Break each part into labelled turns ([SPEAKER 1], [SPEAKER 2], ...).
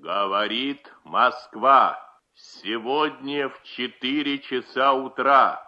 [SPEAKER 1] Говорит Москва. Сегодня в 4 часа утра.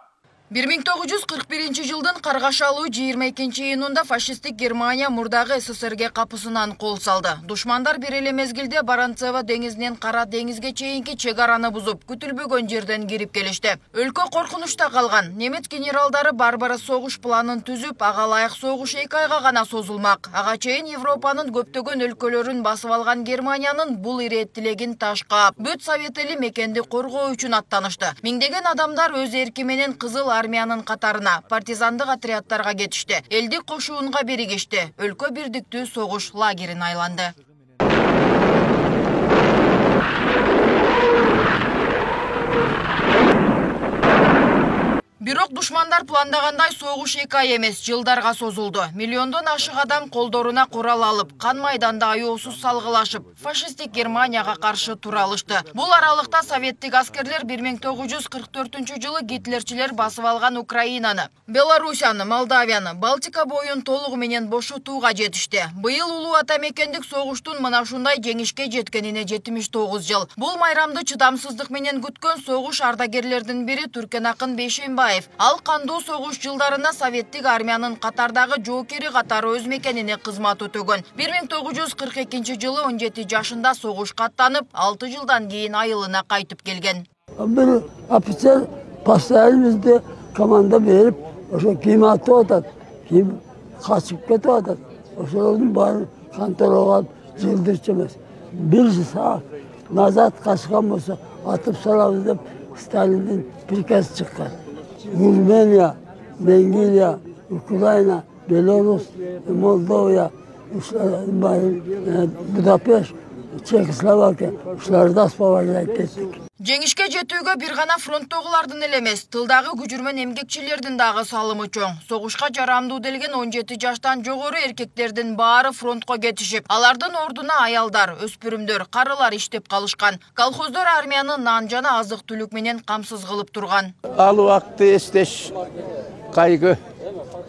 [SPEAKER 2] 1941 жылдын каргашалуу 22-июнунда фашисттик Германия мурдагы СССРге капысынан кол салды. Душмандар бир эле мезгилде Баранцева деңизинен Кара деңизге чейинки чек араны бузуп, күтүлбөгөн жерден кирип келишти. Өлкө коркунучта калган. Немец генералдары барбара согуш планын түзүп, ага ылайык согуш 2 айга гана созулмак. Ага чейин Европанын көптөгөн өлкөлөрүн басып алган Германиянын бул иреттилигин ташкап, бүт Совет эли мекенди коргоо үчүн аттанышты. Миңдеген адамдар өз эрки менен Кызыл армиянын катарына, партизандык отрядтарга кетишти. Элди кошуунга биригишти. Өлкө бирдиктүү согуш лагерин айланды. Бирок душмандар пландагандай согуш 2 ай эмес, жылдарга созулду. Миллиондон ашык адам колдоруна курал алып, кан майданда аюусуз салгылашып, фашисттик Германияга каршы туралышты. Бул аралыкта советтик аскерлер 1944 жылы гитлерчилер басып алган Украинаны, Белоруссияны, Молдавияны, Балтика боюн толугу менен бошотууга жетишти. Быйыл улуу ата мекендик согуштун мына ушундай жеңишке жеткенине 79 жыл. Бул майрамды чыдамсыздык менен күткөн согуш ардагерлердин бири Түркенакын Бейшембаев. Ал кандуу согуш жылдарына советтик армиянын катардагы жоокери катары өз мекенине кызмат өтөгөн. 1942 жылы 17 жашында согушка аттанып, 6 жылдан кийин айылына кайтып келген.
[SPEAKER 3] Bir офицер постоянно bizde komanda verip, ошо ким атып атат, ким качып кетип атат. Ошолордун баарын контролго жылдырчу эмес. Bir saat назад качкан болсо атып салабыз деп Сталиндин приказ чыккан. Rumenya, Бельгия, Украина, Беларусь, Молдова, Будапешт, Чехословакия, ушуларда спавалай кеттик.
[SPEAKER 2] Жеңишке жетүүгө бир гана фронттогулардын эле эмес, тылдагы күжүрмөн эмгекчилердин дагы салымы чоң. Согушка жарамдуу делген 17 жаштан жогору эркектердин баары фронтко кетишип, алардын ордуна аялдар, өспүрүмдөр, карылар иштеп калышкан. Колхоздор армияны нан жана азык-түлүк менен камсыз кылып турган.
[SPEAKER 4] Ал убакты эстеш кайгы.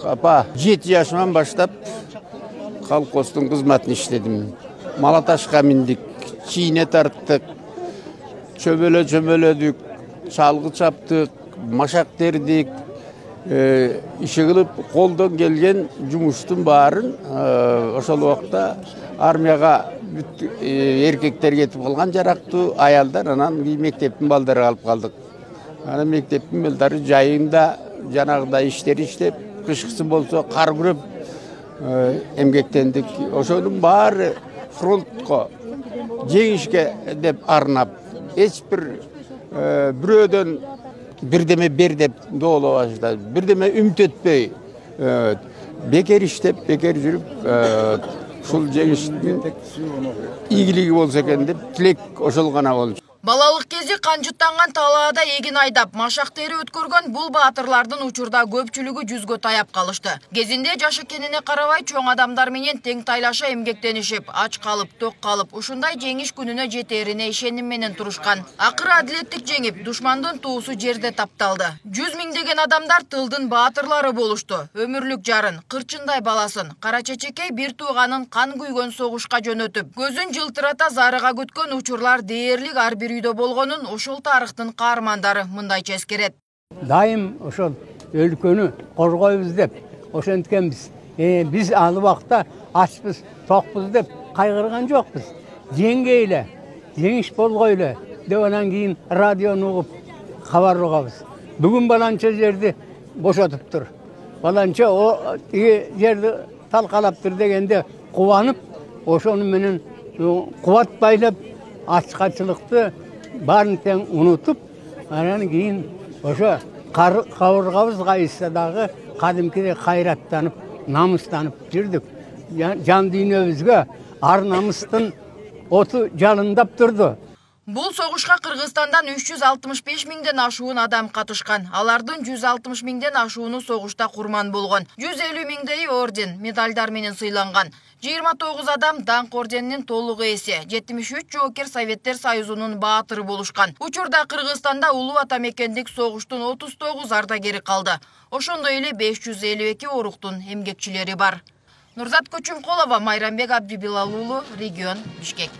[SPEAKER 4] 7 жашыман баштап колхоздун кызматын иштедим. Малаташка миндик, чийне тарттык, чөмөлөдүк, чалгы чаптык, машак тердик, иши кылып колдон келген жумуштун баарын ошол убакта армияга эркектер кетип калган, жарактуу аялдар, анан мектептин балдары калып калдык. Анан мектептин балдары жайында жанагыдай иштер иштеп, кышкысы болсо кар күрөп эмгектендик. Ошонун баары фронтко, жеңишке деп арнап, эч бир бирөөдөн бирдеме бер деп доолобашта, бирдеме үмүт этпей, бекер иштеп, бекер жүрүп, ушул жеңиштин ийгилиги болсо экен деп тилек ошол гана болчу.
[SPEAKER 2] Балалык кези канжыттанган талаада эгин айдап, машак тери өткөргөн бул баатырлардын учурда көпчүлүгү 100гө таяп калышты. Кезинде жаш экенине карабай чоң адамдар менен тең тайлаша эмгектенишип, ач калып, ток калып, ушундай жеңиш күнүнө жетерине ишеним менен турушкан. Акыры адилеттик жеңип, душмандын туусу жерде тапталды. 100 миңдеген адамдар тылдын баатырлары болушту. Өмүрлүк жарын, кырчындай баласын, кара чечекей бир тууганын кан күйгөн согушка жөнөтүп, көзүн жылтырата зарыга күткөн учурлар дээрлик ар бир үйдө болгонун ошол тарыхтын каармандары мындайча эскерет.
[SPEAKER 5] Дайым ошол өлкөнү коргойбуз деп ошенткенбиз. Биз ал убакта ачпыз, токпуз деп кайгырган жокпуз. Жеңгейле, жеңиш болгойлу деп анан кийин радиону угуп кабар угабыз. Бүгүн баланча жерди бошотуптур. Баланча о жерди талкалаптыр дегенде кубанып, ошону менен кубат байлап ачкачылыкты барын тең унутуп, анан кийин ошо кабыргабыз кайса дагы кадимкидей кайраттанып, намыстанып жүрдүк. Жан дүйнөбүзгө ар намыстын оту жалындап турду.
[SPEAKER 2] Бул согушка Кыргызстандан 365 миңден ашуун адам катышкан. Алардын 160 миңден ашууну согушта курман болгон. 150 миңдей орден, медалдар менен сыйланган. 29 адам даңк орденинин толук ээси, 73 жоокер Советтер Союзунун баатыры болушкан. Учурда Кыргызстанда улуу ата мекендик согуштун 39 ардагери калды. Ошондой эле 552 оруктун эмгекчилери бар. Нурзат Көчүмкулова, Майрамбек Абдибилал уулу, регион, Бишкек.